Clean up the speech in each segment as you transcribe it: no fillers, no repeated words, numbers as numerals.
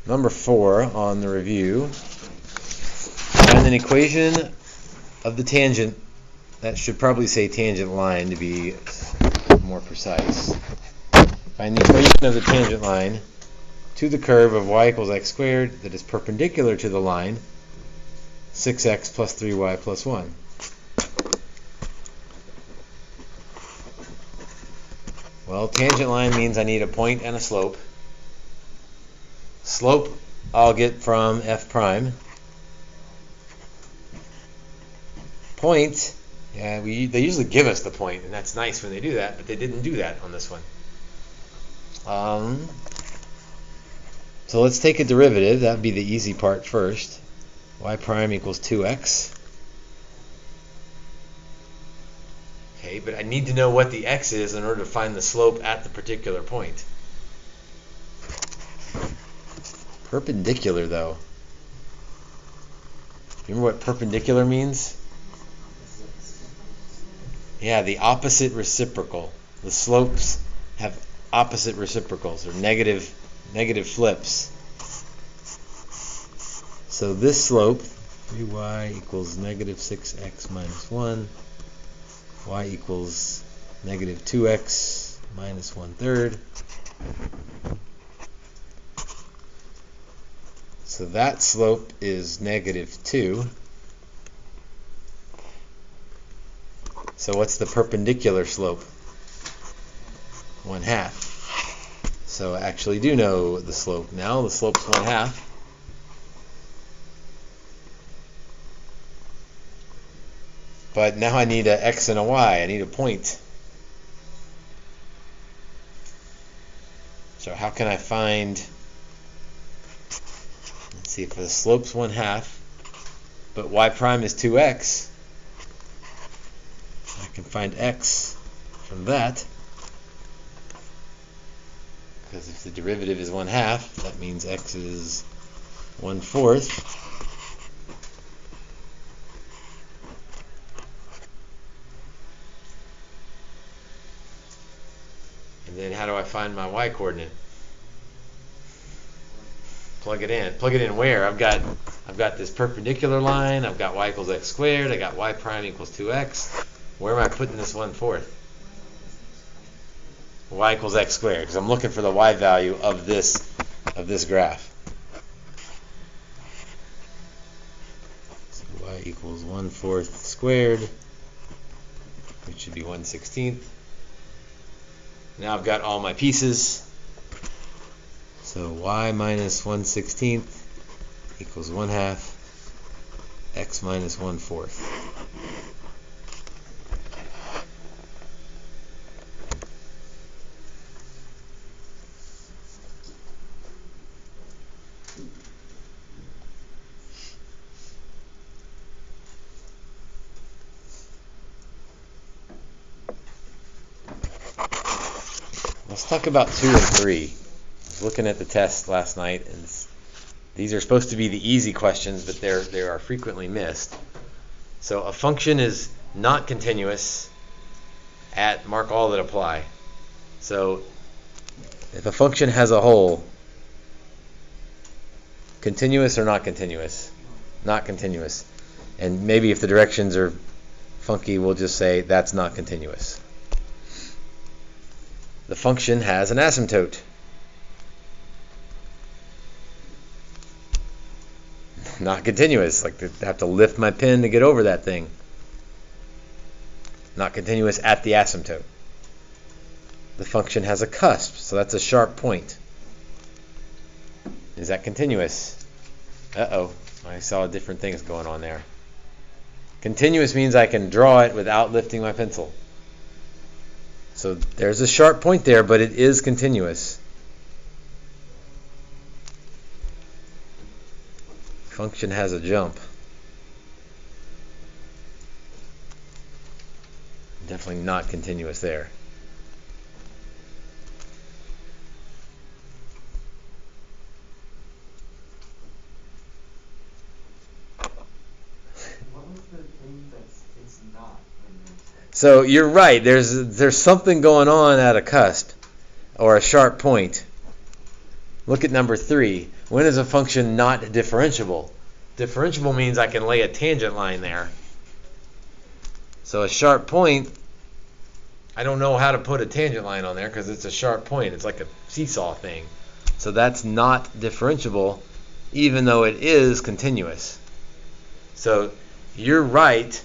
Number 4 on the review. Find an equation of the tangent. That should probably say tangent line to be more precise. Find the equation of the tangent line to the curve of y equals x squared that is perpendicular to the line 6x plus 3y plus 1. Well, tangent line means I need a point and a slope. Slope I'll get from f prime. Point, yeah, they usually give us the point, and that's nice when they do that, but they didn't do that on this one. So let's take a derivative. That would be the easy part first. Y prime equals 2x. Okay, but I need to know what the x is in order to find the slope at the particular point. Perpendicular, though. Remember what perpendicular means? Yeah, the opposite reciprocal. The slopes have opposite reciprocals, or negative flips. So this slope, 3y equals negative 6x minus 1. Y equals negative 2x minus 1/3. So that slope is negative 2. So what's the perpendicular slope? 1/2. So I actually do know the slope now. The slope's 1/2. But now I need an x and a y. I need a point. So how can I find, let's see, if the slope's 1/2, but y prime is 2x, I can find x from that. Because if the derivative is 1/2, that means x is 1/4. And then how do I find my y coordinate? Plug it in. Plug it in where? I've got this perpendicular line. I've got y equals x squared. I got y prime equals 2x. Where am I putting this 1/4? Y equals x squared, because I'm looking for the y value of this graph. So y equals 1/4 squared, which should be 1/16. Now I've got all my pieces. So y minus 1/16 equals 1/2 x minus 1/4. Let's talk about 2 and 3. I was looking at the test last night, and these are supposed to be the easy questions, but they are frequently missed. So a function is not continuous at mark all that apply. So if a function has a hole, continuous or not continuous? Not continuous. And maybe if the directions are funky, we'll just say that's not continuous. The function has an asymptote. Not continuous. Like I have to lift my pen to get over that thing. Not continuous at the asymptote. The function has a cusp, so that's a sharp point. Is that continuous? Uh-oh, I saw different things going on there. Continuous means I can draw it without lifting my pencil. So there's a sharp point there, but it is continuous. Function has a jump. Definitely not continuous there. What was the thing it's not? So you're right. There's something going on at a cusp or a sharp point. Look at number 3. When is a function not differentiable? Differentiable means I can lay a tangent line there. So a sharp point, I don't know how to put a tangent line on there because it's a sharp point. It's like a seesaw thing. So that's not differentiable, even though it is continuous. So you're right,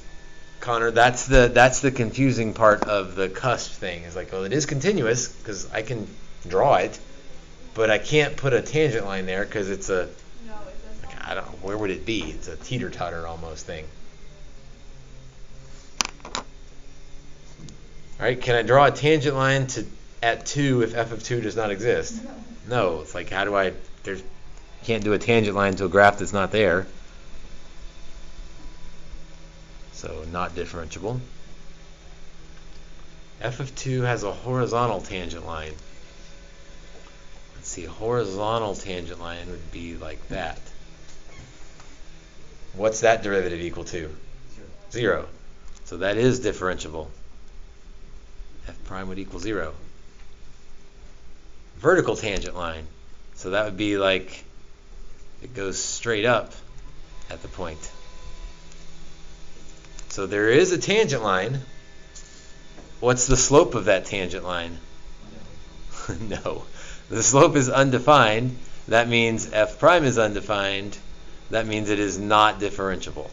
Connor. That's the confusing part of the cusp thing. It's like, well, it is continuous because I can draw it, but I can't put a tangent line there because it's a, like, I don't know, where would it be? It's a teeter-totter almost thing. All right, can I draw a tangent line at 2 if f of 2 does not exist? No. It's like, how do I? Can't do a tangent line to a graph that's not there. So not differentiable. F of 2 has a horizontal tangent line. Let's see, a horizontal tangent line would be like that. What's that derivative equal to? 0. So that is differentiable. F prime would equal 0. Vertical tangent line. So that would be like it goes straight up at the point. So there is a tangent line. What's the slope of that tangent line? No. The slope is undefined. That means f prime is undefined. That means it is not differentiable.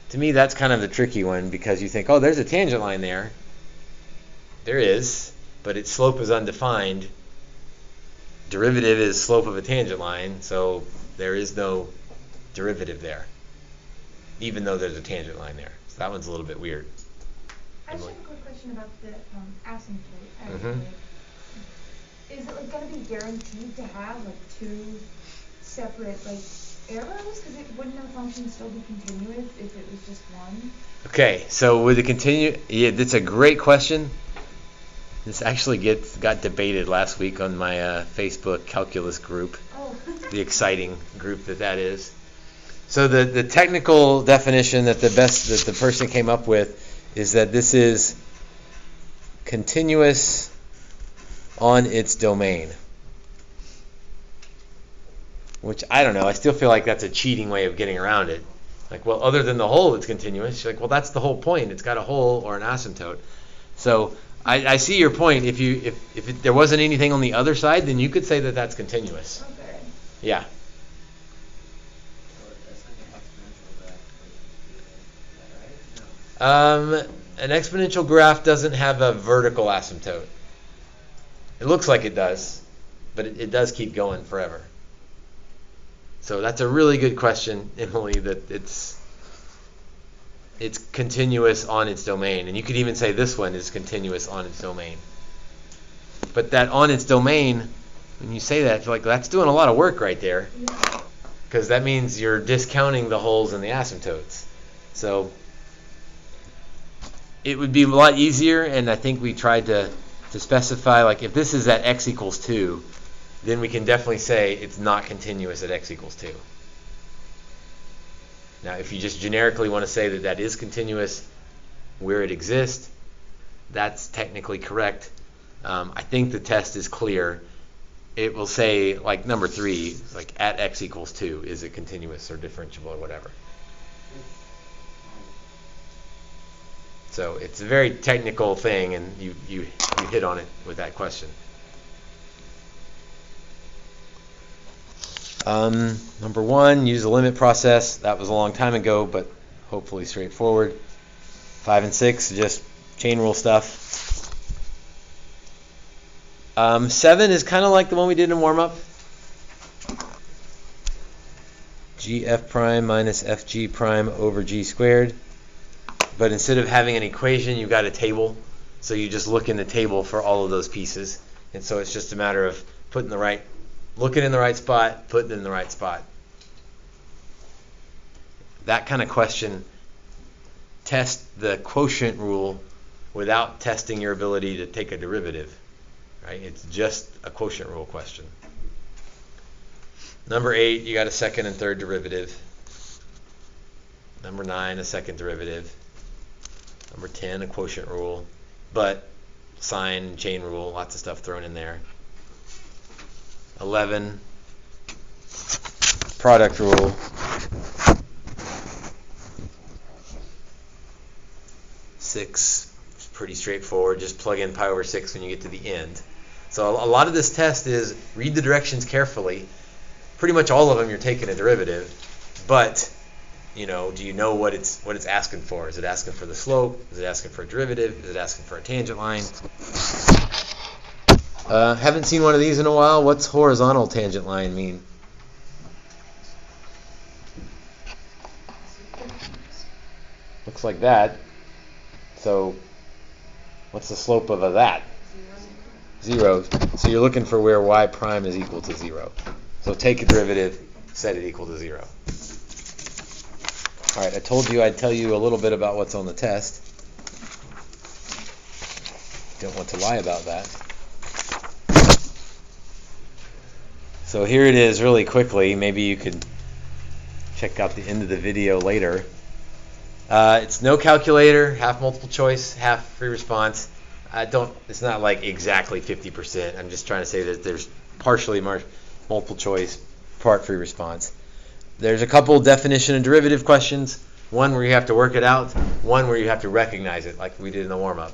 To me, that's kind of the tricky one because you think, oh, there's a tangent line there. There is, but its slope is undefined. Derivative is slope of a tangent line, so there is no derivative there, even though there's a tangent line there. So that one's a little bit weird. I just have a quick question about the asymptote. Mm-hmm. Is it like going to be guaranteed to have like 2 separate like arrows? Because wouldn't a function still be continuous if it was just one? Okay, so with the yeah, that's a great question. This actually got debated last week on my Facebook calculus group. Oh. The exciting group that is. So the technical definition that the person came up with is that this is continuous on its domain. Which, I don't know, I still feel like that's a cheating way of getting around it. Like, well, other than the hole, it's continuous. You're like, well, that's the whole point. It's got a hole or an asymptote. So I see your point. If there wasn't anything on the other side, then you could say that that's continuous. Okay. Yeah. An exponential graph doesn't have a vertical asymptote. It looks like it does, but it does keep going forever. So that's a really good question, Emily, that it's continuous on its domain. And you could even say this one is continuous on its domain. But that on its domain, when you say that, I feel like that's doing a lot of work right there. Because that means you're discounting the holes in the asymptotes. So it would be a lot easier, and I think we tried to specify, like, if this is at x equals 2, then we can definitely say it's not continuous at x equals 2. Now, if you just generically want to say that that is continuous where it exists, that's technically correct. I think the test is clear. It will say, like number 3, like at x equals 2, is it continuous or differentiable or whatever. So it's a very technical thing, and you hit on it with that question. Number 1, use the limit process. That was a long time ago, but hopefully straightforward. 5 and 6, just chain rule stuff. 7 is kind of like the one we did in warm-up. Gf prime minus fg prime over g squared. But instead of having an equation, you've got a table. So you just look in the table for all of those pieces. And so it's just a matter of looking in the right spot, putting it in the right spot. That kind of question tests the quotient rule without testing your ability to take a derivative. Right? It's just a quotient rule question. Number 8, you got a second and third derivative. Number 9, a second derivative. Number 10, a quotient rule. But sine, chain rule, lots of stuff thrown in there. 11, product rule. 6, pretty straightforward. Just plug in pi over 6 when you get to the end. So a lot of this test is read the directions carefully. Pretty much all of them you're taking a derivative, but do you know what it's asking for? Is it asking for the slope? Is it asking for a derivative? Is it asking for a tangent line? Haven't seen one of these in a while. What's horizontal tangent line mean? Looks like that. So what's the slope of that? 0. So you're looking for where y prime is equal to 0. So take a derivative, set it equal to 0. All right, I told you I'd tell you a little bit about what's on the test. Don't want to lie about that. So here it is really quickly. Maybe you could check out the end of the video later. It's no calculator, half multiple choice, half free response. It's not like exactly 50%. I'm just trying to say that there's partially multiple choice, part free response. There's a couple definition and derivative questions. One where you have to work it out. One where you have to recognize it, like we did in the warm-up.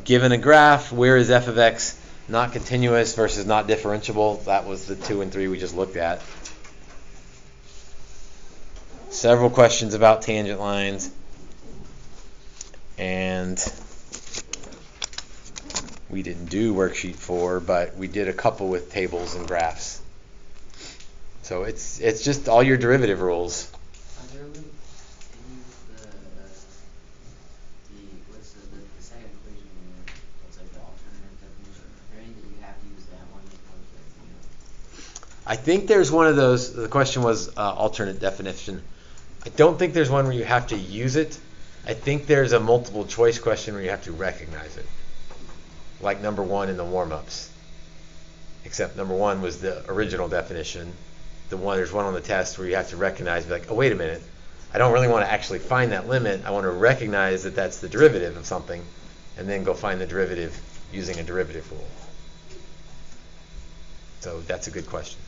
Given a graph, where is f of x not continuous versus not differentiable? That was the 2 and 3 we just looked at. Several questions about tangent lines. And we didn't do worksheet 4, but we did a couple with tables and graphs. So it's just all your derivative rules. Are there any what's the second equation where it's like the alternative definition? Are there any that you have to use that one as opposed to I think there's one of those. The question was alternate definition. I don't think there's one where you have to use it. I think there's a multiple choice question where you have to recognize it, like number 1 in the warm-ups. Except number 1 was the original definition. There's one on the test where you have to recognize, be like, oh, wait a minute, I don't really want to actually find that limit. I want to recognize that that's the derivative of something, and then go find the derivative using a derivative rule. So that's a good question.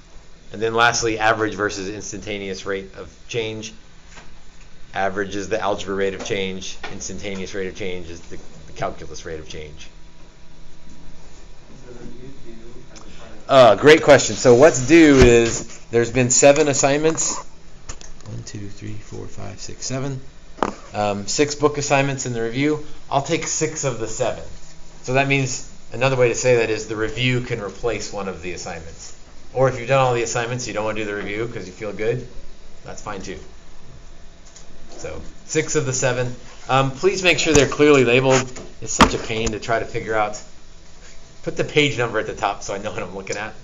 And then lastly, average versus instantaneous rate of change. Average is the algebra rate of change. Instantaneous rate of change is the calculus rate of change. Great question. So what's due is there's been 7 assignments. 1, 2, 3, 4, 5, 6, 7. 6 book assignments in the review. I'll take 6 of the 7. So that means another way to say that is the review can replace one of the assignments. Or if you've done all the assignments, you don't want to do the review because you feel good, that's fine too. So 6 of the 7. Please make sure they're clearly labeled. It's such a pain to try to figure out. Put the page number at the top so I know what I'm looking at.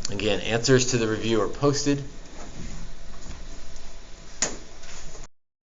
Again, answers to the review are posted.